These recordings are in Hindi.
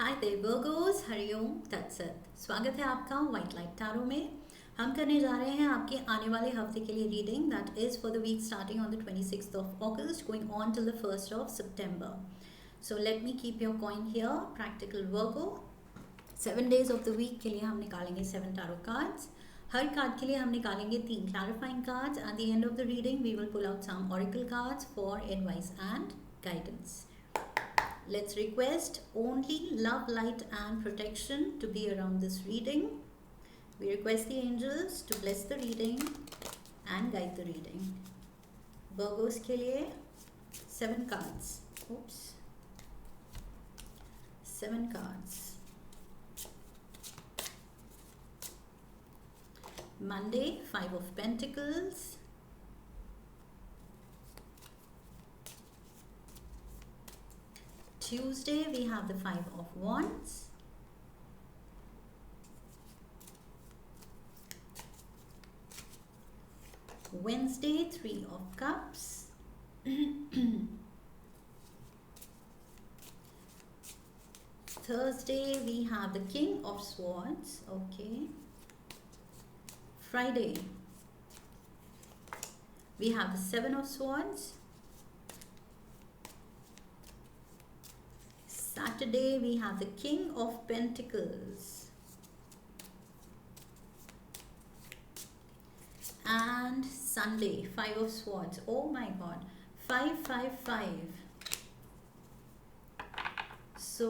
हाय देयर वर्गोस, हरिओम तत्सत। स्वागत है आपका व्हाइट लाइट टैरो में। हम करने जा रहे हैं आपके आने वाले हफ्ते के लिए reading that is for the week starting on the 26th of August going on till the 1st of September. So let me keep your coin here. Practical Virgo 7 days of the week के लिए हम निकालेंगे 7 टैरो कार्ड्स। हर कार्ड के लिए हम निकालेंगे 3 clarifying cards. At the end of the reading we will pull out some oracle cards for advice and guidance. Let's request only love, light and protection to be around this reading. We request the angels to bless the reading and guide the reading. Virgos के लिए 7 cards. Oops. 7 cards. Monday, 5 of Pentacles. Tuesday we have the 5 of Wands. Wednesday 3 of Cups. Thursday we have the King of Swords. Okay. Friday we have the 7 of Swords. Saturday we have the King of Pentacles. And Sunday 5 of Swords. Oh my god, 555. So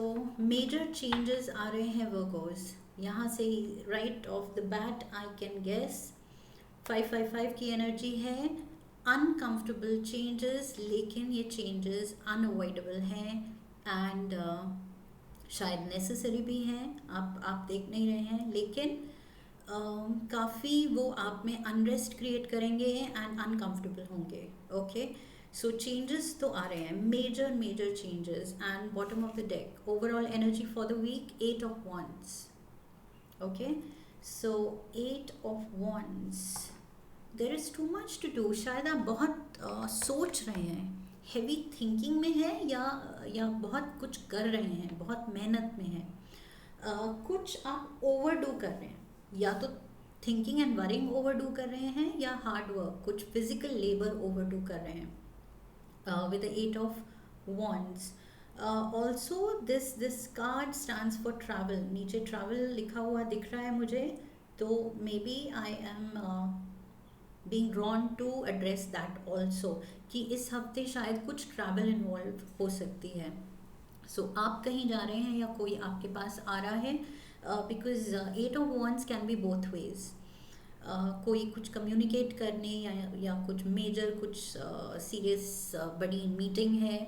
major changes आ रहे हैं Virgos. यहाँ से right off the bat I can guess 555 की एनर्जी है. Uncomfortable changes, लेकिन ये changes unavoidable हैं एंड शायद नेसेसरी भी हैं. आप देख नहीं रहे हैं, लेकिन काफ़ी वो आप में अनरेस्ट क्रिएट करेंगे एंड अनकंफर्टेबल होंगे. ओके, सो चेंजेस तो आ रहे हैं, major changes. And bottom of the deck overall energy for the week 8 of Wands. Okay, so 8 of Wands. There is too much to do. शायद आप बहुत सोच रहे हैं, हेवी थिंकिंग में है, या बहुत कुछ कर रहे हैं, बहुत मेहनत में है. कुछ आप ओवरडू कर रहे हैं, या तो थिंकिंग एंड वरिंग ओवरडू कर रहे हैं, या हार्ड वर्क कुछ फिजिकल लेबर ओवरडू कर रहे हैं with the 8 of Wands. Also this card stands for travel. नीचे ट्रैवल लिखा हुआ दिख रहा है मुझे, तो maybe I am being drawn to address that also कि इस हफ्ते शायद कुछ ट्रैवल इन्वॉल्व हो सकती है. सो आप कहीं जा रहे हैं या कोई आपके पास आ रहा है, because 8 of Wands can be both ways. कोई कुछ कम्युनिकेट करने या कुछ मेजर, कुछ सीरियस बड़ी मीटिंग है,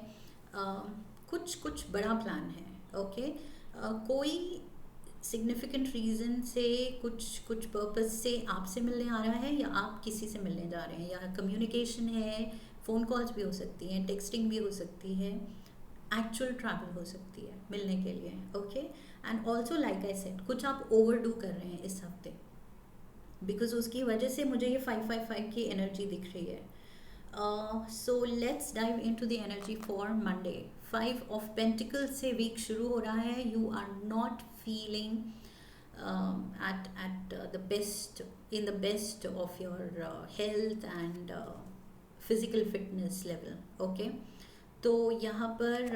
कुछ बड़ा प्लान है. ओके, कोई सिग्निफिकेंट रीज़न से, कुछ पर्पस से आपसे मिलने आ रहा है, या आप किसी से मिलने जा रहे हैं, या कम्युनिकेशन है, फ़ोन कॉल्स भी हो सकती हैं, टेक्सटिंग भी हो सकती है, एक्चुअल ट्रैवल हो सकती है मिलने के लिए. Okay, and also like I said, कुछ आप ओवरडू कर रहे हैं इस हफ्ते, बिकॉज उसकी वजह से मुझे ये 555 की एनर्जी दिख रही है. So let's dive into the energy for Monday. 5 of Pentacles से वीक शुरू हो रहा है. You are not feeling at the best, in the best of your health and physical fitness level. Okay, तो यहाँ पर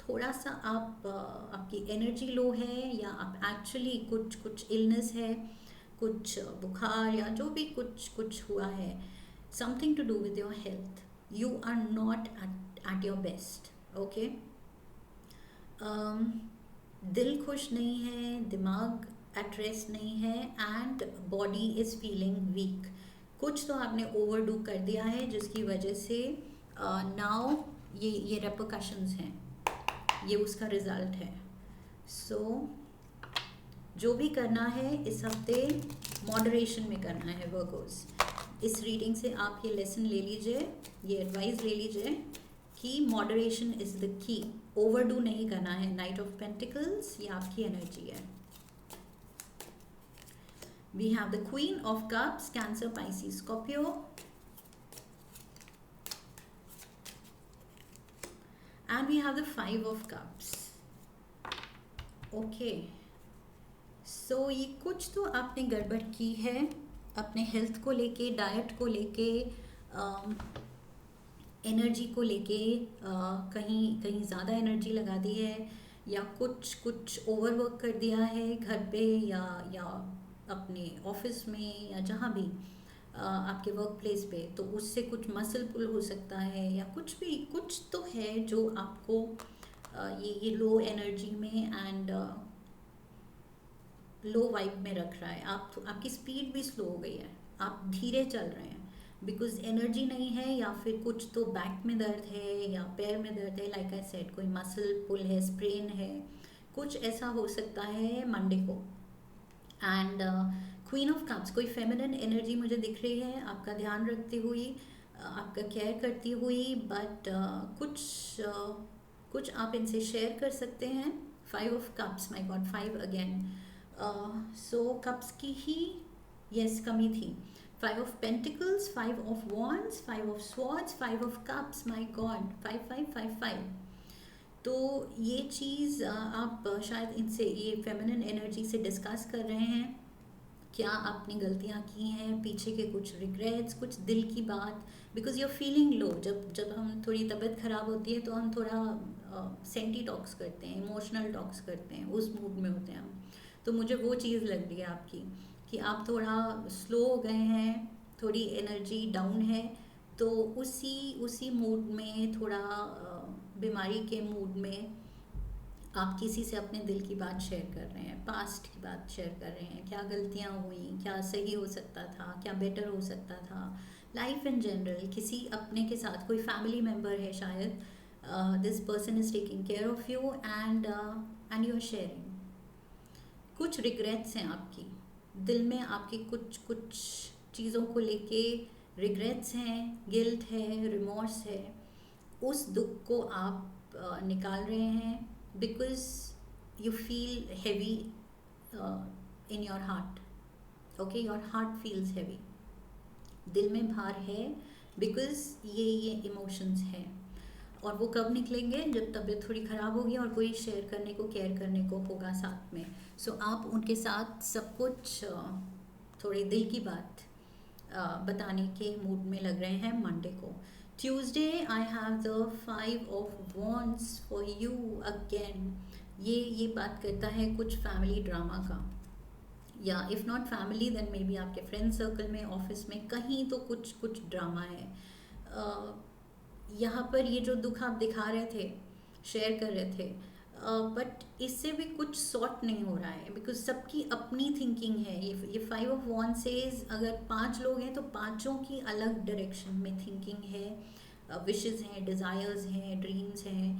थोड़ा सा आपकी एनर्जी लो है, या आप एक्चुअली कुछ इलनेस है, कुछ बुखार या जो भी कुछ हुआ है, something to do with your health. You are not at your best. Okay, दिल खुश नहीं है, दिमाग एट रेस्ट नहीं है, and body is feeling weak. कुछ तो आपने ओवरडू कर दिया है, जिसकी वजह से नाउ ये रेपरकशंस हैं, ये उसका रिज़ल्ट है. सो जो भी करना है इस हफ्ते मॉडरेशन में करना है वर्गोस. इस रीडिंग से आप ये लेसन ले लीजिए, ये एडवाइस ले लीजिए कि moderation is the key. Overdo नहीं करना है. नाइट ऑफ पेंटिकल्स ये आपकी एनर्जी है. We have the queen of cups, Cancer, Pisces, Scorpio. and we have the 5 of cups. Okay, so ये कुछ तो आपने गड़बड़ की है अपने हेल्थ को लेके, डाइट को लेके, एनर्जी को लेके। कहीं कहीं ज़्यादा एनर्जी लगा दी है, या कुछ कुछ ओवरवर्क कर दिया है घर पे, या अपने ऑफिस में, या जहाँ भी आपके वर्क प्लेस पे, तो उससे कुछ मसल पुल हो सकता है, या कुछ भी कुछ तो है जो आपको ये लो एनर्जी में एंड लो वाइब में रख रहा है। आपकी स्पीड भी स्लो हो गई है, आप धीरे चल रहे हैं बिकॉज एनर्जी नहीं है, या फिर कुछ तो बैक में दर्द है या पैर में दर्द है, लाइक आई सेड कोई मसल पुल है, स्प्रेन है, कुछ ऐसा हो सकता है मंडे को। एंड क्वीन ऑफ कप्स कोई फेमिनिन एनर्जी मुझे दिख रही है, आपका ध्यान रखती हुई, आपका केयर करती हुई, बट कुछ आप इनसे शेयर कर सकते हैं। 5 of cups, my God 5 again. So cups की ही यस कमी थी। 5 of pentacles, 5 of wands, 5 of swords, 5 of cups, my God 5 5 5 5। तो ये चीज़ आप शायद इनसे, ये फेमिनिन एनर्जी से डिस्कस कर रहे हैं, क्या आपने गलतियाँ की हैं, पीछे के कुछ रिग्रेट्स, कुछ दिल की बात, because you are feeling low. जब जब हम थोड़ी तबीयत ख़राब होती है तो हम थोड़ा सेंटी टॉक्स करते हैं, इमोशनल टॉक्स करते हैं, उस मूड में होते हैं हम। तो मुझे वो चीज़ लग रही है आपकी, कि आप थोड़ा स्लो हो गए हैं, थोड़ी एनर्जी डाउन है, तो उसी उसी मूड में थोड़ा बीमारी के मूड में आप किसी से अपने दिल की बात शेयर कर रहे हैं, पास्ट की बात शेयर कर रहे हैं, क्या गलतियाँ हुई, क्या सही हो सकता था, क्या बेटर हो सकता था, लाइफ इन जनरल, किसी अपने के साथ, कोई फैमिली मेम्बर है शायद, this person is taking care of you and you are sharing. कुछ रिग्रेट्स हैं आपकी दिल में, आपकी कुछ कुछ चीज़ों को लेके रिग्रेट्स हैं, गिल्ट है, रिमोर्स है, उस दुख को आप निकाल रहे हैं because you feel heavy in your heart. Okay, your heart feels heavy, दिल में भार है, बिकॉज ये इमोशंस हैं। और वो कब निकलेंगे, जब तबीयत थोड़ी ख़राब होगी और कोई शेयर करने को, केयर करने को होगा साथ में। सो आप उनके साथ सब कुछ थोड़ी दिल की बात बताने के मूड में लग रहे हैं मंडे को। Tuesday I have the 5 of wands for you again. ये बात करता है कुछ फैमिली ड्रामा का, या if not family then maybe आपके फ्रेंड सर्कल में, ऑफिस में, कहीं तो कुछ कुछ ड्रामा है। यहाँ पर ये जो दुख आप दिखा रहे थे, शेयर कर रहे थे, बट इससे भी कुछ सॉर्ट नहीं हो रहा है, बिकॉज सबकी अपनी थिंकिंग है। ये 5 ऑफ वॉन्ड सेज अगर 5 लोग हैं तो पांचों की अलग डायरेक्शन में थिंकिंग है, विशेस हैं, डिज़ायर्स हैं, ड्रीम्स हैं,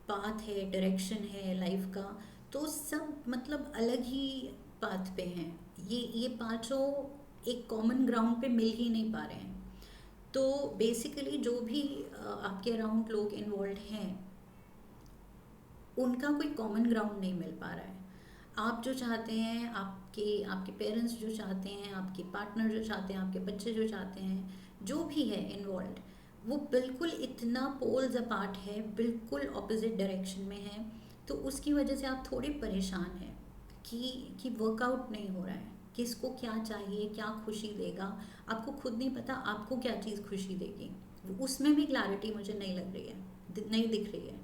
पाथ है, डायरेक्शन है लाइफ का, तो सब मतलब अलग ही पाथ पे हैं। ये पांचों एक कॉमन ग्राउंड पे मिल ही नहीं पा रहे हैं। तो बेसिकली जो भी आपके अराउंड लोग इन्वॉल्व हैं, उनका कोई कॉमन ग्राउंड नहीं मिल पा रहा है। आप जो चाहते हैं, आपके आपके पेरेंट्स जो चाहते हैं, आपके पार्टनर जो चाहते हैं, आपके बच्चे जो चाहते हैं, जो भी है इन्वॉल्व, वो बिल्कुल इतना पोल्स अपार्ट है, बिल्कुल ऑपोजिट डायरेक्शन में है। तो उसकी वजह से आप थोड़े परेशान हैं कि वर्कआउट नहीं हो रहा है, किसको क्या चाहिए, क्या खुशी देगा, आपको खुद नहीं पता आपको क्या चीज़ खुशी देगी। उसमें भी क्लैरिटी मुझे नहीं लग रही है, नहीं दिख रही है।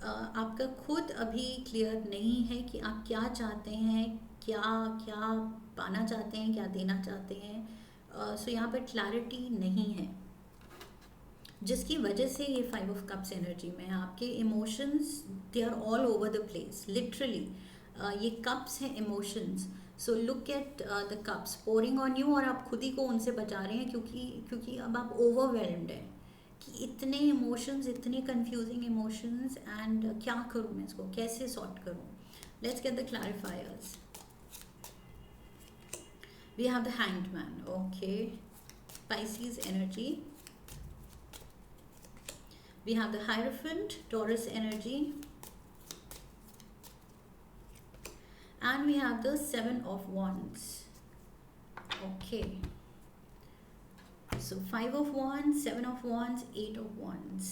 आपका खुद अभी क्लियर नहीं है कि आप क्या चाहते हैं, क्या क्या पाना चाहते हैं, क्या देना चाहते हैं। सो यहाँ पर क्लैरिटी नहीं है, जिसकी वजह से ये 5 ऑफ कप्स एनर्जी में है। आपके emotions they are all over the place, literally. ये कप्स हैं emotions. So look at the cups pouring on you, और आप खुद ही को उनसे बचा रहे हैं, क्योंकि अब आप ओवरवेल्म्ड हैं कि इतने इमोशंस, इतने कंफ्यूजिंग इमोशंस, एंड क्या करूँ मैं इसको, कैसे सॉर्ट करूँ। Let's get the clarifiers. We have the hanged man, okay, Pisces energy. We have the Hierophant, Taurus energy, and we have the 7 of Wands. Okay, so 5 of Wands, 7 of Wands, 8 of Wands.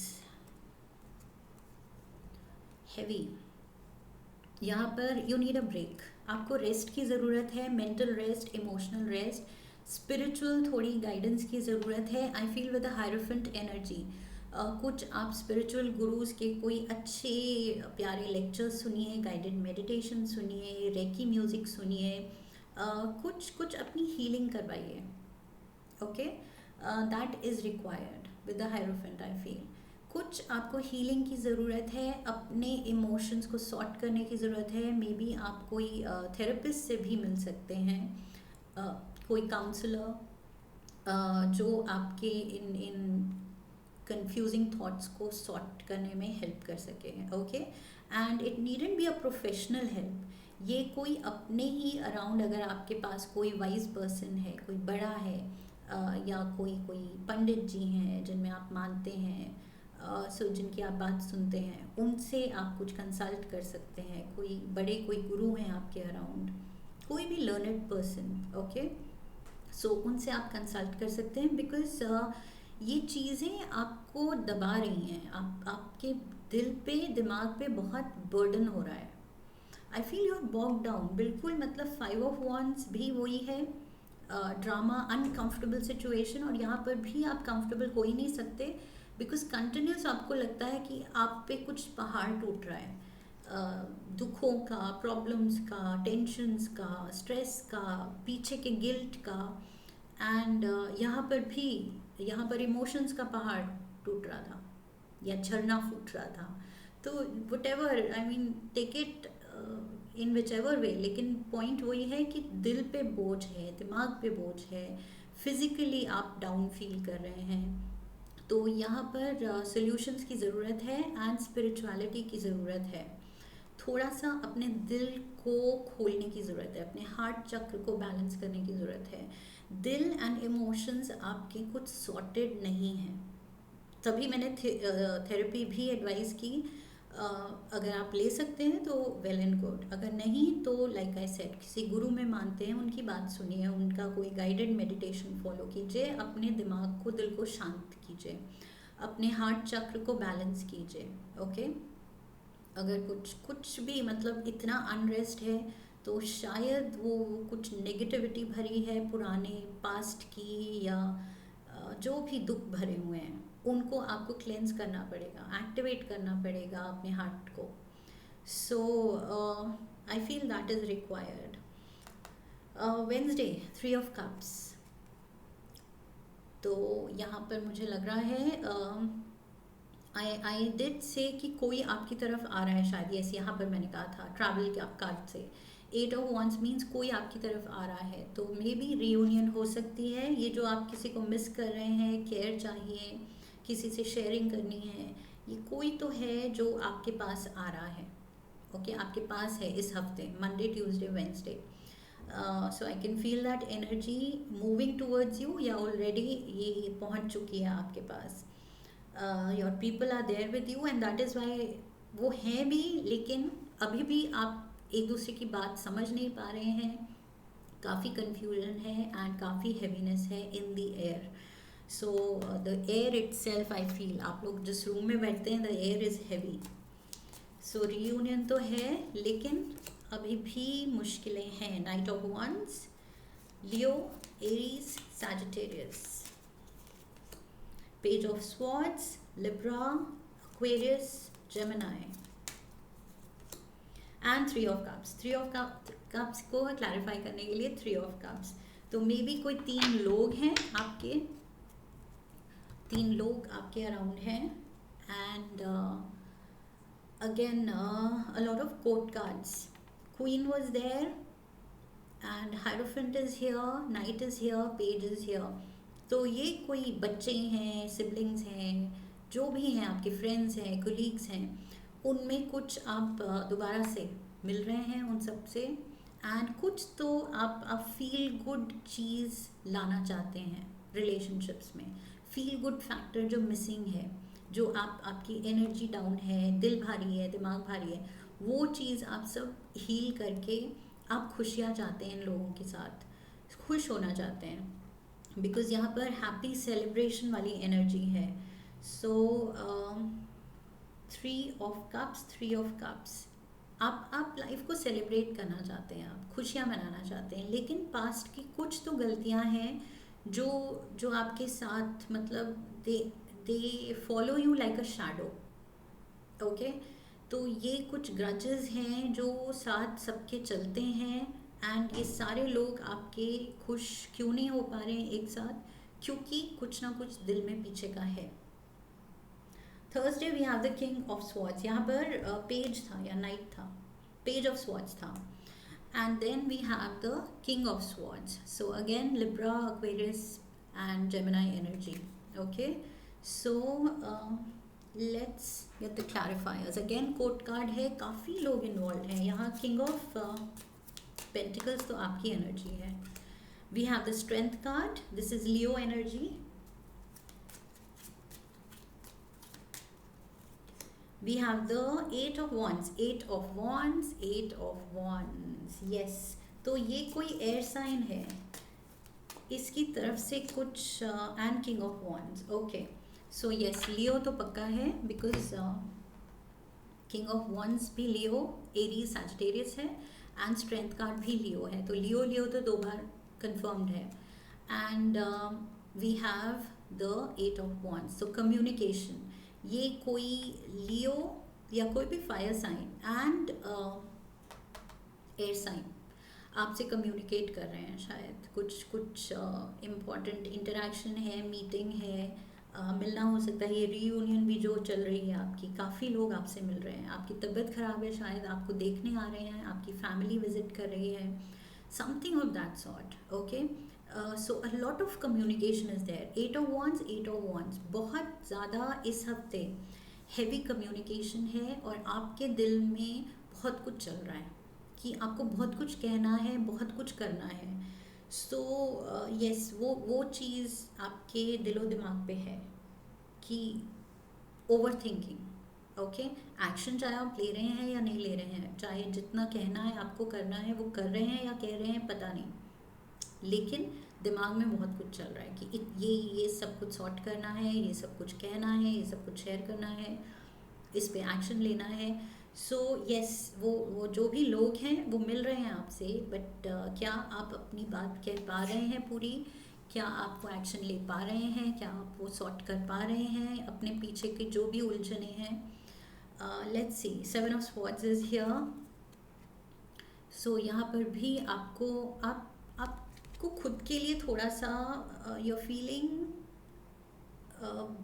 Heavy. यहाँ पर यू नीड अ ब्रेक, आपको रेस्ट की ज़रूरत है, mental rest, emotional rest, spiritual थोड़ी गाइडेंस की ज़रूरत है। I feel with the hierophant energy, कुछ आप स्पिरिचुअल गुरुज के कोई अच्छे प्यारे लेक्चर्स सुनिए, गाइडेड मेडिटेशन सुनिए, रेकी म्यूज़िक सुनिए, कुछ कुछ अपनी हीलिंग करवाइए। Okay, that is required with the hierophant I feel. कुछ आपको हीलिंग की ज़रूरत है, अपने इमोशंस को सॉर्ट करने की ज़रूरत है। मे बी आप कोई थेरेपिस्ट से भी मिल सकते हैं, कोई काउंसलर जो आपके इन इन कंफ्यूजिंग थॉट्स को सॉर्ट करने में हेल्प कर सके। Okay, and it needn't be a professional help, ये कोई अपने ही अराउंड, अगर आपके पास कोई वाइज पर्सन है, कोई बड़ा है, या कोई कोई पंडित जी हैं जिनमें आप मानते हैं, सो जिनकी आप बात सुनते हैं, उनसे आप कुछ कंसल्ट कर सकते हैं। कोई बड़े कोई गुरु हैं आपके अराउंड, कोई भी लर्नड पर्सन, ओके, सो उनसे आप कंसल्ट कर सकते हैं। बिकॉज ये चीज़ें आपको दबा रही हैं, आपके दिल पे, दिमाग पे बहुत बर्डन हो रहा है। I feel you are bog down, बिल्कुल, मतलब 5 of Wands भी वही है, ड्रामा, अनकंफर्टेबल सिचुएशन, और यहाँ पर भी आप कंफर्टेबल हो ही नहीं सकते, बिकॉज कंटिन्यूस आपको लगता है कि आप पे कुछ पहाड़ टूट रहा है, दुखों का, प्रॉब्लम्स का, टेंशन्स का, स्ट्रेस का, पीछे के गिल्ट का, एंड यहाँ पर भी, यहाँ पर इमोशंस का पहाड़ टूट रहा था या झरना फूट रहा था। तो whatever, I mean, take it in whichever way, लेकिन पॉइंट वही है कि दिल पे बोझ है, दिमाग पे बोझ है, फिजिकली आप डाउन फील कर रहे हैं। तो यहाँ पर सॉल्यूशंस की ज़रूरत है एंड स्पिरिचुअलिटी की ज़रूरत है। थोड़ा सा अपने दिल को खोलने की ज़रूरत है, अपने हार्ट चक्र को बैलेंस करने की ज़रूरत है। दिल एंड इमोशंस आपके कुछ सॉर्टेड नहीं हैं, तभी मैंने थेरेपी भी एडवाइस की। अगर आप ले सकते हैं तो वेल एंड गुड, अगर नहीं तो लाइक आई सेड, किसी गुरु में मानते हैं उनकी बात सुनिए, उनका कोई गाइडेड मेडिटेशन फॉलो कीजिए, अपने दिमाग को, दिल को शांत कीजिए, अपने हार्ट चक्र को बैलेंस कीजिए। ओके, अगर कुछ कुछ भी मतलब इतना अनरेस्ट है तो शायद वो कुछ नेगेटिविटी भरी है पुराने पास्ट की, या जो भी दुख भरे हुए हैं उनको आपको क्लेंस करना पड़ेगा, एक्टिवेट करना पड़ेगा अपने हार्ट को। So I feel that is required. Wednesday, 3 of Cups, तो यहाँ पर मुझे लग रहा है आई डिड से कि कोई आपकी तरफ आ रहा है शायद, यस, यहाँ पर मैंने कहा था ट्रैवल के कार्ड से। 8 of Wands मीन्स कोई आपकी तरफ आ रहा है, तो मे बी रियूनियन हो सकती है। ये जो आप किसी को मिस कर रहे हैं, केयर चाहिए, किसी से शेयरिंग करनी है, ये कोई तो है जो आपके पास आ रहा है। ओके, आपके पास है इस हफ्ते, Monday, Tuesday, Wednesday. So I can feel that energy moving towards you, या ऑलरेडी ये पहुंच चुकी है आपके पास। Your people are there with you, and that is why वो हैं भी, लेकिन अभी भी आप एक दूसरे की बात समझ नहीं पा रहे हैं, काफ़ी कन्फ्यूजन है एंड काफ़ी हैवीनेस है in the air. So the air itself, I feel, आप लोग जिस रूम में बैठते हैं, the air is heavy. So reunion तो है, लेकिन अभी भी मुश्किलें हैं। Knight of wands, Leo, Aries, Sagittarius, page of swords, Libra, Aquarius, Gemini, and 3 of Cups। 3 of Cups को क्लैरिफाई करने के लिए 3 of Cups, तो मे बी कोई 3 लोग हैं आपके, 3 लोग आपके अराउंड हैं, and again a lot of court cards. Queen was there and hierophant is here, knight is here, page is here. तो ये कोई बच्चे हैं, सिबलिंग्स हैं, जो भी हैं, आपके फ्रेंड्स हैं, कोलीग्स हैं, उनमें कुछ आप दोबारा से मिल रहे हैं उन सब से, एंड कुछ तो आप फील गुड चीज़ लाना चाहते हैं रिलेशनशिप्स में। फील गुड फैक्टर जो मिसिंग है, जो आपकी एनर्जी डाउन है, दिल भारी है, दिमाग भारी है, वो चीज़ आप सब हील करके आप खुशियाँ चाहते हैं, इन लोगों के साथ खुश होना चाहते हैं, बिकॉज यहाँ पर हैप्पी सेलिब्रेशन वाली एनर्जी है। सो 3 of Cups, 3 of Cups, आप लाइफ को सेलिब्रेट करना चाहते हैं, आप खुशियाँ मनाना चाहते हैं, लेकिन पास्ट की कुछ तो गलतियाँ हैं जो जो आपके साथ मतलब they they follow you like a shadow. Okay, तो ये कुछ ग्रजेस हैं जो साथ सबके चलते हैं, एंड ये सारे लोग आपके खुश क्यों नहीं हो पा रहे हैं एक साथ, क्योंकि कुछ ना कुछ दिल में पीछे का है। Thursday we have the king of swords, यहाँ पर पेज था या नाइट था, पेज ऑफ स्वॉर्ड्स था, and then we have the king of swords. So again Libra, Aquarius and Gemini energy. Okay, so let's get the clarifiers. Again court card है, काफ़ी लोग इन्वॉल्व हैं यहाँ। किंग ऑफ पेंटिकल्स तो आपकी एनर्जी है। We have the strength card, this is Leo energy. We have the eight of wands, eight of wands, eight of wands. Yes, तो ये कोई एयर साइन है, इसकी तरफ से कुछ and king of wands. Okay, so yes Leo तो पक्का है, बिकॉज किंग ऑफ wands भी लियो, एरीज सैजिटेरियस है, एंड स्ट्रेंथ कार्ड भी लियो है, तो लियो लियो तो 2 बार कंफर्म्ड है। And we have the eight of wands, so communication, ये कोई लियो या कोई भी fire sign and air sign आपसे कम्युनिकेट कर रहे हैं, शायद कुछ इम्पॉर्टेंट इंटरेक्शन है, मीटिंग है, मिलना हो सकता है। ये रीयूनियन भी जो चल रही है आपकी, काफ़ी लोग आपसे मिल रहे हैं, आपकी तबीयत ख़राब है, शायद आपको देखने आ रहे हैं, आपकी फैमिली विजिट कर रही है, something of that sort. Okay, so a lot of communication is there. Eight of wands, eight of wands, बहुत ज़्यादा इस हफ्ते हैवी कम्युनिकेशन है, और आपके दिल में बहुत कुछ चल रहा है कि आपको बहुत कुछ कहना है, बहुत कुछ करना है। सो यस, वो चीज़ आपके दिलो दिमाग पे है कि ओवर थिंकिंग। ओके, एक्शन चाहे आप ले रहे हैं या नहीं ले रहे हैं, चाहे जितना कहना है आपको करना है वो कर रहे हैं या कह रहे हैं पता नहीं, लेकिन दिमाग में बहुत कुछ चल रहा है कि ये सब कुछ सॉर्ट करना है, ये सब कुछ कहना है, ये सब कुछ शेयर करना है, इस पे एक्शन लेना है। सो यस, वो जो भी लोग हैं वो मिल रहे हैं आपसे, बट क्या आप अपनी बात कह पा रहे हैं पूरी, क्या आप वो एक्शन ले पा रहे हैं, क्या आप वो सॉर्ट कर पा रहे हैं अपने पीछे के जो भी उलझने हैं। Let's see, 7 of swords is here. So यहाँ पर भी आपको खुद के लिए थोड़ा सा you're feeling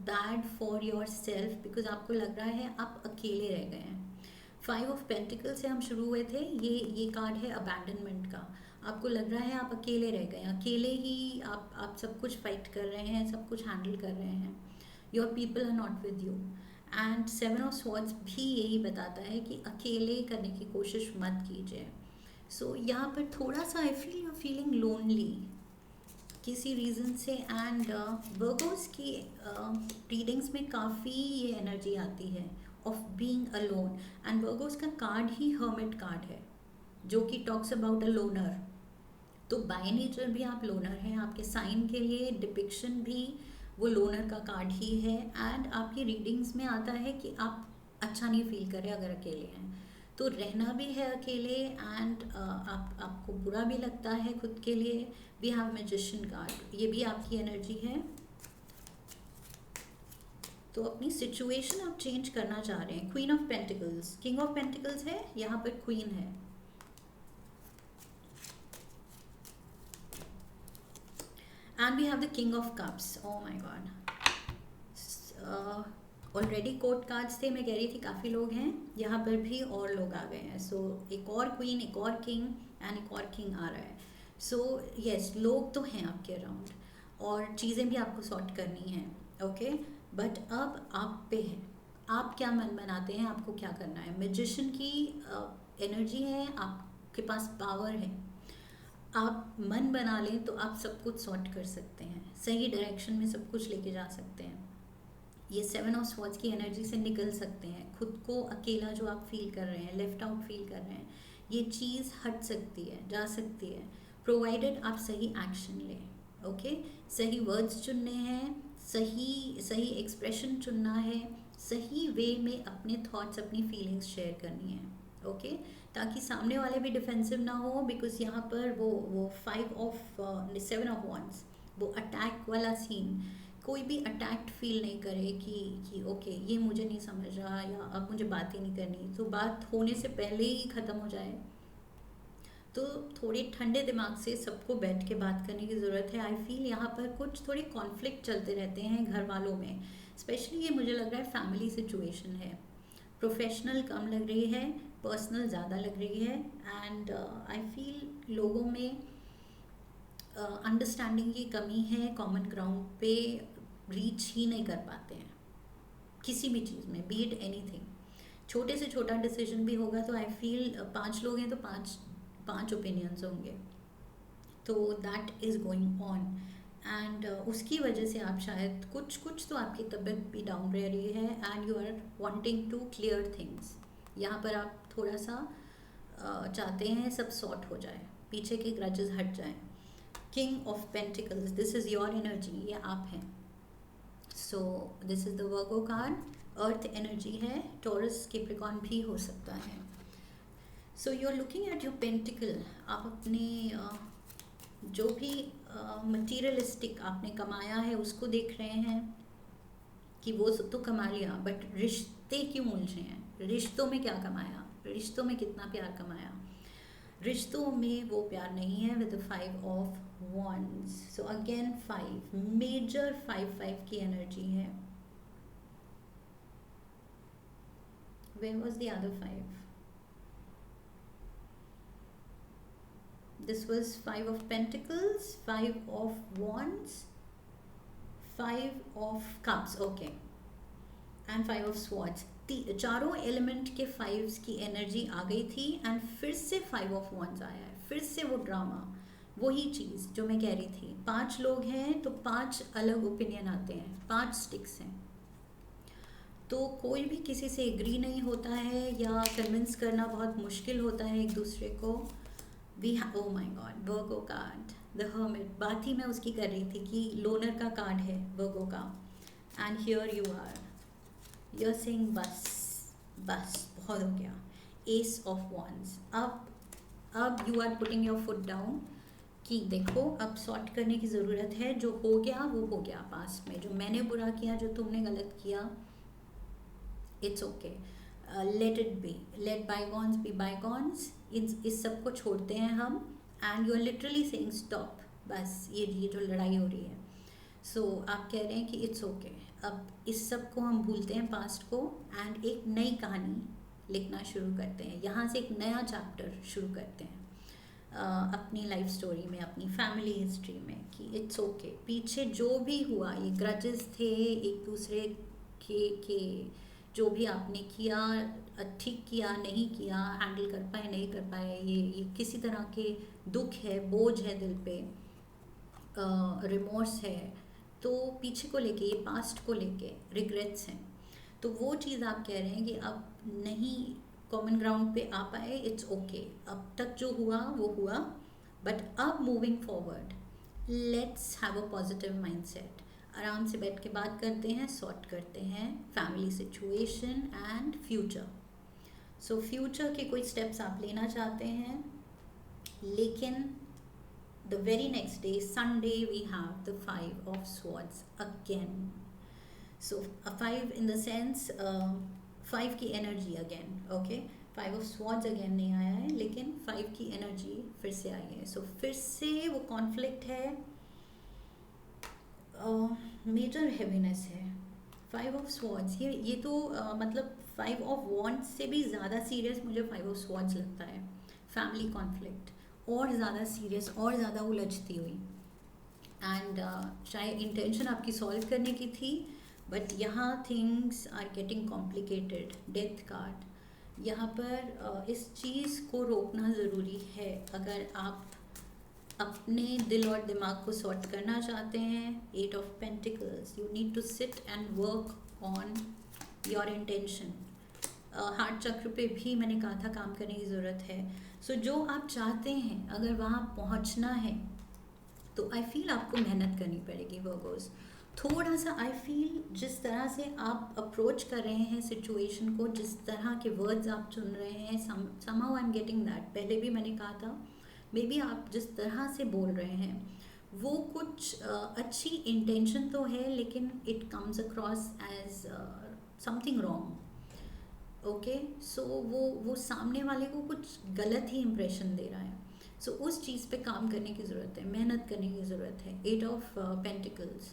bad for your self, because आपको लग रहा है आप अकेले रह गए हैं। 5 ऑफ पेंटिकल से हम शुरू हुए थे, ये कार्ड है अबैंडनमेंट का। आपको लग रहा है आप अकेले रह गए हैं, अकेले ही आप सब कुछ फाइट कर रहे हैं, सब कुछ हैंडल कर रहे हैं, your people are not with you. And 7 of swords भी यही बताता है कि अकेले करने की कोशिश मत कीजिए। सो यहाँ पर थोड़ा सा आई फील यू फीलिंग लोनली किसी रीज़न से, एंड वर्गोस की रीडिंग्स में काफ़ी ये एनर्जी आती है of being alone, and Virgo's का कार्ड ही हर्मिट कार्ड है जो कि टॉक्स अबाउट अ लोनर। तो बाय नेचर भी आप लोनर हैं, आपके साइन के लिए डिपिक्शन भी वो लोनर का कार्ड ही है, एंड आपकी रीडिंग्स में आता है कि आप अच्छा नहीं फील करें अगर अकेले हैं, तो रहना भी है अकेले, एंड आपको बुरा भी लगता है खुद के लिए। वी हैव मैजिशियन कार्ड, ये भी आपकी एनर्जी है, तो अपनी सिचुएशन आप चेंज करना चाह रहे हैं। Queen of pentacles, king of pentacles है, यहाँ पर क्वीन है, and we have the king of cups. Oh my God, already court cards थे, मैं कह रही थी काफ़ी लोग हैं, यहाँ पर भी और लोग आ गए हैं। सो एक और क्वीन, एक और किंग, एंड एक और किंग आ रहा है। सो यस, लोग तो हैं आपके अराउंड और चीज़ें भी आपको सॉर्ट करनी हैं। ओके, बट अब आप पे है, आप क्या मन बनाते हैं, आपको क्या करना है। मैजिशियन की एनर्जी है, आपके पास पावर है, आप मन बना लें तो आप सब कुछ सॉर्ट कर सकते हैं, सही डायरेक्शन में सब कुछ लेके जा सकते हैं। ये 7 ऑफ स्वॉर्ड्स की एनर्जी से निकल सकते हैं, खुद को अकेला जो आप फील कर रहे हैं, लेफ्ट आउट फील कर रहे हैं, ये चीज़ हट सकती है, जा सकती है, प्रोवाइडेड आप सही एक्शन लें। ओके, सही वर्ड्स चुनने हैं, सही एक्सप्रेशन चुनना है, सही वे में अपने थॉट्स, अपनी फीलिंग्स शेयर करनी है। ओके, ताकि सामने वाले भी डिफेंसिव ना हो, बिकॉज यहाँ पर वो 7 of Wands, वो अटैक वाला सीन, कोई भी अटैक्ड फील नहीं करे कि ओके ये मुझे नहीं समझ रहा या अब मुझे बात ही नहीं करनी, तो बात होने से पहले ही ख़त्म हो जाए। तो थोड़ी ठंडे दिमाग से सबको बैठ के बात करने की ज़रूरत है। आई फील यहाँ पर कुछ थोड़े कॉन्फ्लिक्ट चलते रहते हैं घर वालों में, स्पेशली ये मुझे लग रहा है फैमिली सिचुएशन है। प्रोफेशनल कम लग रही है, पर्सनल ज़्यादा लग रही है, एंड आई फील लोगों में अंडरस्टैंडिंग की कमी है, कॉमन ग्राउंड पे रीच ही नहीं कर पाते हैं किसी भी चीज़ में, बी इट एनीथिंग। छोटे से छोटा डिसीजन भी होगा तो आई फील 5 लोग हैं तो पांच ओपिनियंस होंगे, तो that is going on, and उसकी वजह से आप शायद कुछ तो आपकी तबीयत भी डाउन रह रही है, and you are wanting to clear things. यहाँ पर आप थोड़ा सा चाहते हैं सब सॉर्ट हो जाए, पीछे के ग्रजेस हट जाएं। King of pentacles, this is your energy, ये आप हैं। So this is the Virgo card, earth energy है, टॉरस कैप्रिकॉर्न भी हो सकता है। So you are looking at your pentacle, आप अपने जो भी मटीरियलिस्टिक आपने कमाया है उसको देख रहे हैं कि वो सब तो कमा लिया, बट रिश्ते क्यों उलझे हैं, रिश्तों में क्या कमाया, रिश्तों में कितना प्यार कमाया, रिश्तों में वो प्यार नहीं है with the 5 of Wands। So again 5 major 5 की एनर्जी है। Where was the other 5? This was 5 of Pentacles, 5 of Wands, 5 of Cups, okay, and 5 of Swords। चारों एलिमेंट के 5s की एनर्जी आ गई थी, एंड फिर से 5 of Wands आया है, फिर से वो ड्रामा, वही चीज़ जो मैं कह रही थी। 5 लोग हैं तो 5 अलग ओपिनियन आते हैं, 5 स्टिक्स हैं, तो कोई भी किसी से एग्री नहीं होता है या कन्विंस करना बहुत मुश्किल होता है एक दूसरे को। Oh my God, Virgo card, the hermit, बात ही मैं उसकी कर रही थी कि लोनर का कार्ड है वर्गो का, and here you are, you are saying बस बहुत हो गया। एस ऑफ वॉन्ड्स, अब you are putting your foot down कि देखो अब सॉर्ट करने की ज़रूरत है, जो हो गया वो हो गया, पास्ट में जो मैंने बुरा किया, जो तुमने गलत किया, it's okay, let it be, let bygones be bygones, इस सब को छोड़ते हैं हम, and you are literally saying stop, बस ये जो लड़ाई हो रही है। सो आप कह रहे हैं कि इट्स ओके, अब इस सब को हम भूलते हैं पास्ट को, एंड एक नई कहानी लिखना शुरू करते हैं, यहाँ से एक नया चैप्टर शुरू करते हैं अपनी लाइफ स्टोरी में, अपनी फैमिली हिस्ट्री में, कि इट्स ओके, पीछे जो भी हुआ, ये ग्रजेस थे एक दूसरे के जो भी आपने किया, ठीक किया नहीं किया, हैंडल कर पाए नहीं कर पाए, ये किसी तरह के दुख है, बोझ है दिल पे, रिमोर्स है, तो पीछे को लेके, ये पास्ट को लेके रिग्रेट्स हैं, तो वो चीज़ आप कह रहे हैं कि अब नहीं कॉमन ग्राउंड पे आ पाए, इट्स ओके, अब तक जो हुआ वो हुआ, बट अब moving forward let's have a positive mindset, आराम से बैठ के बात करते हैं, सॉर्ट करते हैं family situation and future. So future के कोई स्टेप्स आप लेना चाहते हैं, लेकिन the very next day, Sunday, we have the 5 of Swords again. So a 5 in the sense 5 की energy again, okay, 5 of Swords again नहीं आया है, लेकिन 5 की energy फिर से आई है। So फिर से वो conflict है, major heaviness है। 5 of Swords, ये तो मतलब 5 of Wands से भी ज़्यादा serious मुझे 5 of Swords लगता है। फैमिली कॉन्फ्लिक्ट और ज़्यादा सीरियस और ज़्यादा उलझती हुई, एंड शायद इंटेंशन आपकी सॉल्व करने की थी, बट यहाँ things are getting complicated. Death card, यहाँ पर इस चीज़ को रोकना ज़रूरी है। अगर आप अपने दिल और दिमाग को सॉर्ट करना चाहते हैं, 8 of Pentacles, you need to sit and work on your intention. Heart chakra पे भी मैंने कहा था काम करने की ज़रूरत है। सो जो आप चाहते हैं, अगर वहाँ पहुँचना है तो आई फील आपको मेहनत करनी पड़ेगी वर्गोस, थोड़ा सा आई फील जिस तरह से आप अप्रोच कर रहे हैं सिचुएशन को, जिस तरह के वर्ड्स आप चुन रहे हैं, somehow I am getting that, पहले भी मैंने कहा था, मे बी आप जिस तरह से बोल रहे हैं वो कुछ अच्छी इंटेंशन तो है, लेकिन it comes across as something wrong. Okay, so वो सामने वाले को कुछ गलत ही इम्प्रेशन दे रहा है। सो उस चीज़ पे काम करने की ज़रूरत है, मेहनत करने की ज़रूरत है। 8 ऑफ पेंटिकल्स,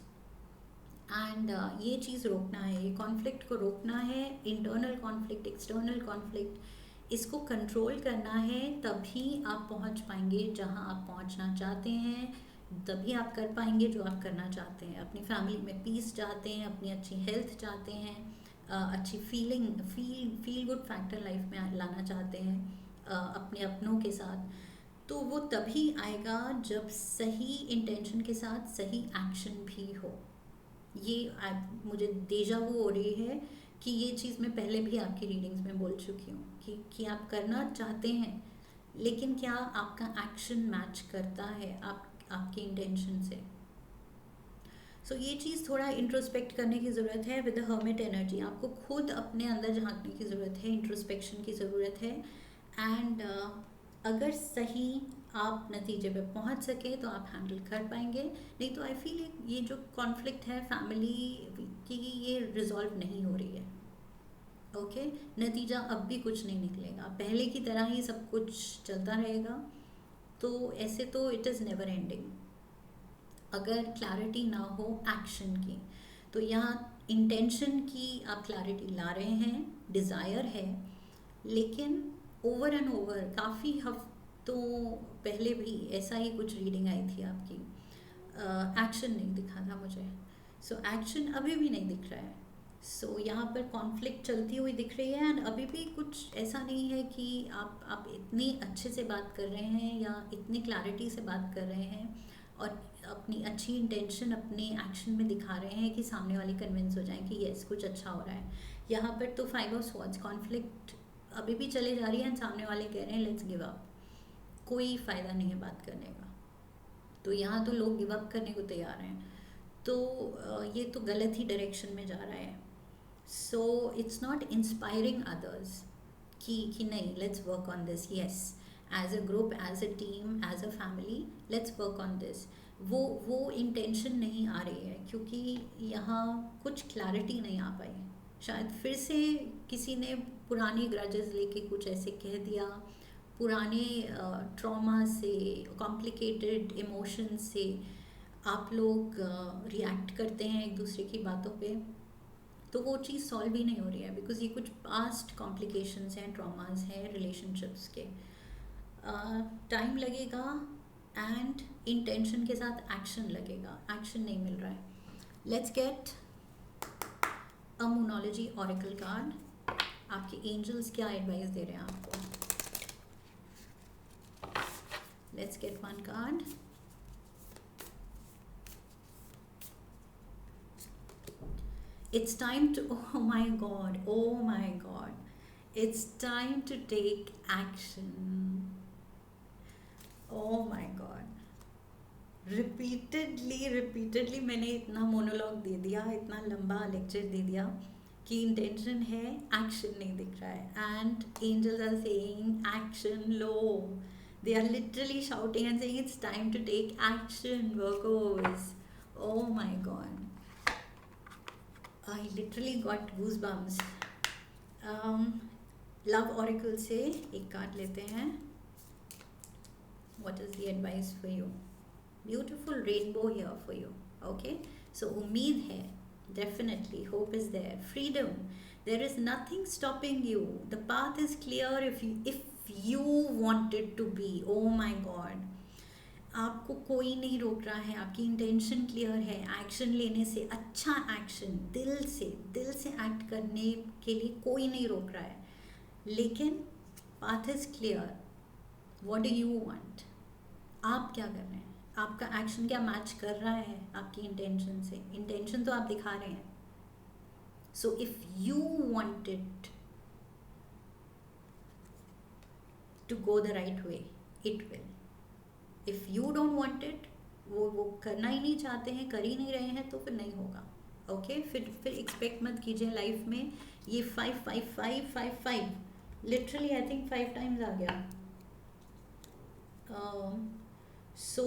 एंड ये चीज़ रोकना है, ये कॉन्फ्लिक्ट को रोकना है, इंटरनल कॉन्फ्लिक्ट, एक्सटर्नल कॉन्फ्लिक्ट, इसको कंट्रोल करना है। तभी आप पहुंच पाएंगे जहां आप पहुंचना चाहते हैं, तभी आप कर पाएंगे जो आप करना चाहते हैं। अपनी फैमिली में पीस चाहते हैं, अपनी अच्छी हेल्थ चाहते हैं, अच्छी फील गुड फैक्टर लाइफ में लाना चाहते हैं, अपने अपनों के साथ। तो वो तभी आएगा जब सही इंटेंशन के साथ सही एक्शन भी हो। ये मुझे डेजा वो हो रही है कि ये चीज़ मैं पहले भी आपकी रीडिंग्स में बोल चुकी हूँ कि आप करना चाहते हैं, लेकिन क्या आपका एक्शन मैच करता है आपकी इंटेंशन से। सो ये चीज़ थोड़ा इंट्रोस्पेक्ट करने की ज़रूरत है विद द हर्मिट एनर्जी। आपको खुद अपने अंदर झांकने की ज़रूरत है, इंट्रोस्पेक्शन की ज़रूरत है। एंड अगर सही आप नतीजे पे पहुंच सके तो आप हैंडल कर पाएंगे, नहीं तो आई फील ये जो कॉन्फ्लिक्ट है फैमिली की, ये रिजॉल्व नहीं हो रही है। ओके, नतीजा अब भी कुछ नहीं निकलेगा, पहले की तरह ही सब कुछ चलता रहेगा। तो ऐसे तो इट इज़ नेवर एंडिंग अगर क्लैरिटी ना हो एक्शन की। तो यहाँ इंटेंशन की आप क्लैरिटी ला रहे हैं, डिज़ायर है, लेकिन ओवर एंड ओवर काफ़ी हफ्तों पहले भी ऐसा ही कुछ रीडिंग आई थी आपकी, एक्शन नहीं दिखा था मुझे। सो एक्शन अभी भी नहीं दिख रहा है। सो यहाँ पर कॉन्फ्लिक्ट चलती हुई दिख रही है, एंड अभी भी कुछ ऐसा नहीं है कि आप इतनी अच्छे से बात कर रहे हैं या इतनी क्लैरिटी से बात कर रहे हैं और अपनी अच्छी इंटेंशन अपने एक्शन में दिखा रहे हैं कि सामने वाले कन्विंस हो जाए कि यस कुछ अच्छा हो रहा है। यहाँ पर तो 5 ऑफ स्वॉर्ड्स, कॉन्फ्लिक्ट अभी भी चले जा रही है, सामने वाले कह रहे हैं लेट्स गिव अप, कोई फ़ायदा नहीं है बात करने का। तो यहाँ तो लोग गिव अप करने को तैयार हैं। तो ये तो गलत ही डायरेक्शन में जा रहा है। So it's not inspiring others कि नहीं let's work on this, yes as a group, as a team, as a family let's work on this. वो इंटेंशन नहीं आ रही है क्योंकि यहाँ कुछ क्लैरिटी नहीं आ पाई। शायद फिर से किसी ने पुराने ग्रजेस लेके कुछ ऐसे कह दिया, पुराने ट्रॉमा से, कॉम्प्लिकेटेड इमोशन से आप लोग रिएक्ट करते हैं एक दूसरे की बातों पे। तो वो चीज़ सॉल्व ही नहीं हो रही है बिकॉज ये कुछ पास्ट कॉम्प्लिकेशंस हैं, ट्रॉमास हैं रिलेशनशिप्स के। टाइम लगेगा एंड इंटेंशन के साथ एक्शन लगेगा, एक्शन नहीं मिल रहा है। Let's get a monology oracle card. आपके एंजल्स क्या एडवाइस दे रहे हैं आपको? Let's get one card. It's time to, oh my god, it's time to take action. Oh my god, repeatedly मैंने इतना मोनोलॉग दे दिया, इतना लंबा लेक्चर दे दिया कि इंटेंशन है, एक्शन नहीं दिख रहा है। And angels are saying action लो, they are literally shouting and saying it's time to take action, Virgos. Oh my god, I literally got goosebumps. Love oracle से एक कार्ड लेते हैं। What is the advice for you? Beautiful rainbow here for you. Okay, so उम्मीद है, definitely hope is there. Freedom, there is nothing stopping you. The path is clear if you want it to be. Oh my God, आपको कोई नहीं रोक रहा है, आपकी इंटेंशन क्लियर है एक्शन लेने से, अच्छा एक्शन दिल से एक्ट करने के लिए कोई नहीं रोक रहा है, लेकिन path is clear. What do you want? आप क्या कर रहे हैं? आपका एक्शन क्या मैच कर रहा है आपकी इंटेंशन से? इंटेंशन तो आप दिखा रहे हैं। So if you want it to go the right way, it will. If you don't want it, वो करना ही नहीं चाहते हैं, कर ही नहीं रहे हैं, तो फिर नहीं होगा। ओके, फिर एक्सपेक्ट मत कीजिए लाइफ में ये 5 5 5 5 5 लिटरली आई थिंक 5 टाइम्स आ गया। सो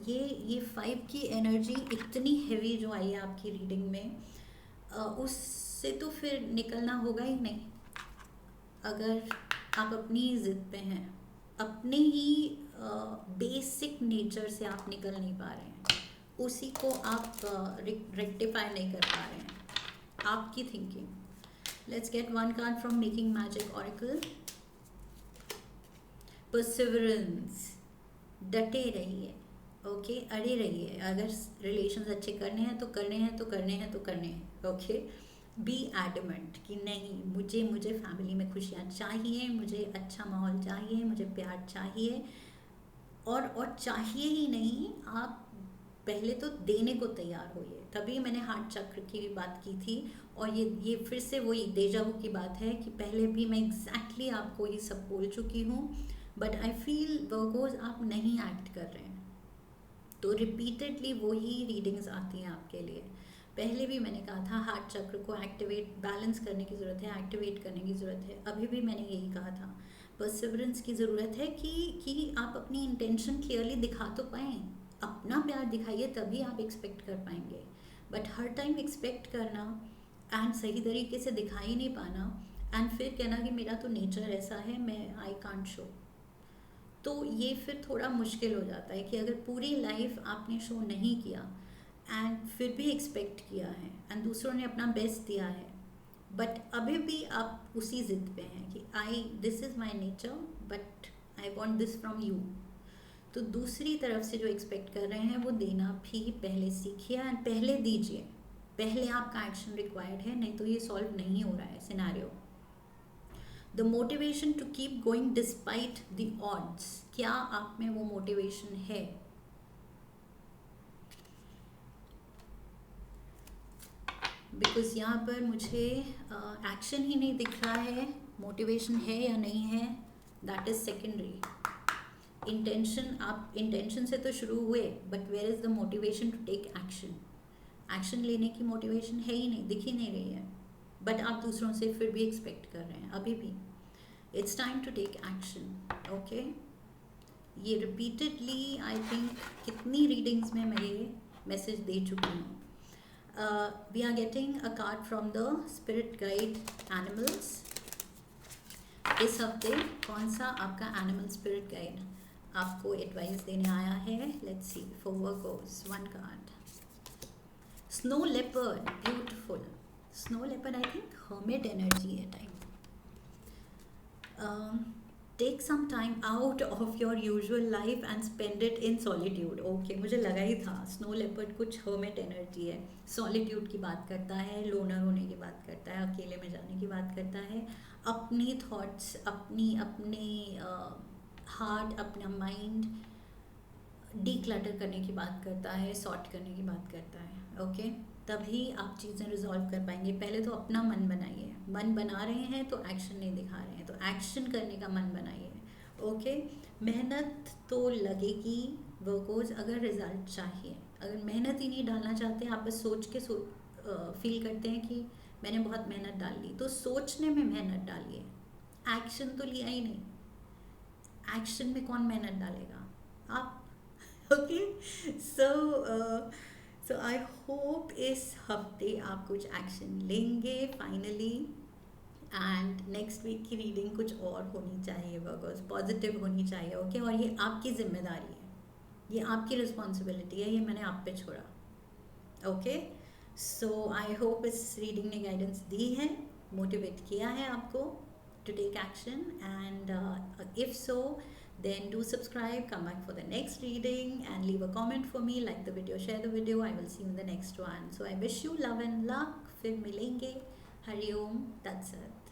ये 5 की एनर्जी इतनी हैवी जो आई है आपकी रीडिंग में, उससे तो फिर निकलना होगा ही नहीं। अगर आप अपनी ज़िद पे हैं, अपने ही बेसिक नेचर से आप निकल नहीं पा रहे हैं, उसी को आप रेक्टिफाई नहीं कर पा रहे हैं, आपकी thinking. Let's get one card from making magic oracle. Perseverance, डटे रहिए, ओके, अड़े रहिए। अगर रिलेशंस अच्छे करने हैं तो करने हैं तो करने हैं तो करने हैं, ओके। बी एडमेंट कि नहीं, मुझे फैमिली में खुशियाँ चाहिए, मुझे अच्छा माहौल चाहिए, मुझे प्यार चाहिए। और चाहिए ही नहीं, आप पहले तो देने को तैयार होइए। तभी मैंने हार्ट चक्र की भी बात की थी, और ये फिर से वही डेजावू की बात है कि पहले भी मैं एग्जैक्टली आपको ये सब बोल चुकी हूँ, बट आई फील वर्गोज आप नहीं एक्ट कर रहे हैं, तो रिपीटेडली वही रीडिंग्स आती हैं आपके लिए। पहले भी मैंने कहा था हार्ट चक्र को एक्टिवेट, बैलेंस करने की ज़रूरत है, एक्टिवेट करने की ज़रूरत है। अभी भी मैंने यही कहा था, परसिवरेंस की ज़रूरत है कि आप अपनी इंटेंशन क्लियरली दिखा तो पाएँ, अपना प्यार दिखाइए, तभी आप एक्सपेक्ट कर पाएंगे। बट हर टाइम एक्सपेक्ट करना एंड सही तरीके से दिखा ही नहीं पाना, एंड फिर कहना कि मेरा तो नेचर ऐसा है, मैं आई कांट शो, तो ये फिर थोड़ा मुश्किल हो जाता है कि अगर पूरी लाइफ आपने शो नहीं किया एंड फिर भी एक्सपेक्ट किया है एंड दूसरों ने अपना बेस्ट दिया है, बट अभी भी आप उसी ज़िद पे हैं कि this is my nature, but I want this from you, तो दूसरी तरफ से जो एक्सपेक्ट कर रहे हैं वो देना भी पहले सीखिए एंड पहले दीजिए। पहले आपका एक्शन रिक्वायर्ड है, नहीं तो ये सॉल्व नहीं हो रहा है scenario. The motivation to keep going despite the odds, क्या आप में वो मोटिवेशन है? बिकॉज यहाँ पर मुझे एक्शन ही नहीं दिख रहा है, मोटिवेशन है या नहीं है दैट इज सेकेंडरी। इंटेंशन, आप इंटेंशन से तो शुरू हुए, but where is the motivation to take action? Action लेने की मोटिवेशन है ही नहीं, दिख ही नहीं रही है, बट आप दूसरों से फिर भी एक्सपेक्ट कर रहे हैं अभी भी। It's time to take action, okay. ये रिपीटेडली आई थिंक कितनी रीडिंग्स में मैं ये मैसेज दे चुकी हूँ। We are getting a card from the spirit guide animals. इस हफ्ते कौन सा आपका एनिमल स्पिरिट गाइड आपको एडवाइस देने आया है? Let's see for Virgos. One card, snow leopard, beautiful. Snow leopard I think hermit energy है time. Take some time out of your usual life and spend it in solitude. Okay, मुझे लगा ही था स्नो लेपर्ड कुछ हर्मिट एनर्जी है, सॉलिट्यूड की बात करता है, लोनर होने की बात करता है, अकेले में जाने की बात करता है, अपनी थॉट्स, अपने हार्ट, अपना माइंड डीक्लटर करने की बात करता है, सॉर्ट करने की बात करता है, ओके। तभी आप चीज़ें रिजॉल्व कर पाएंगे। पहले तो अपना मन बनाइए, मन बना रहे हैं तो एक्शन नहीं दिखा रहे हैं, तो एक्शन करने का मन बनाइए, ओके। मेहनत तो लगेगी वर्कोज, अगर रिजल्ट चाहिए। अगर मेहनत ही नहीं डालना चाहते, आप बस सोच के फील करते हैं कि मैंने बहुत मेहनत डाल ली, तो सोचने में मेहनत डालिए, एक्शन तो लिया ही नहीं। एक्शन में कौन मेहनत डालेगा? आप, ओके। सो आई होप इस हफ्ते आप कुछ एक्शन लेंगे फाइनली, एंड नेक्स्ट वीक की रीडिंग कुछ और होनी चाहिए वर्कर्स, पॉजिटिव होनी चाहिए, ओके। और ये आपकी जिम्मेदारी है, ये आपकी रिस्पॉन्सिबिलिटी है, ये मैंने आप पे छोड़ा, ओके। सो आई होप इस रीडिंग ने गाइडेंस दी है, मोटिवेट किया है आपको to take action, and if so, then do subscribe, come back for the next reading, and leave a comment for me, like the video, share the video. I will see you in the next one. So I wish you love and luck. फिर मिलेंगे. Hari Om. That's it.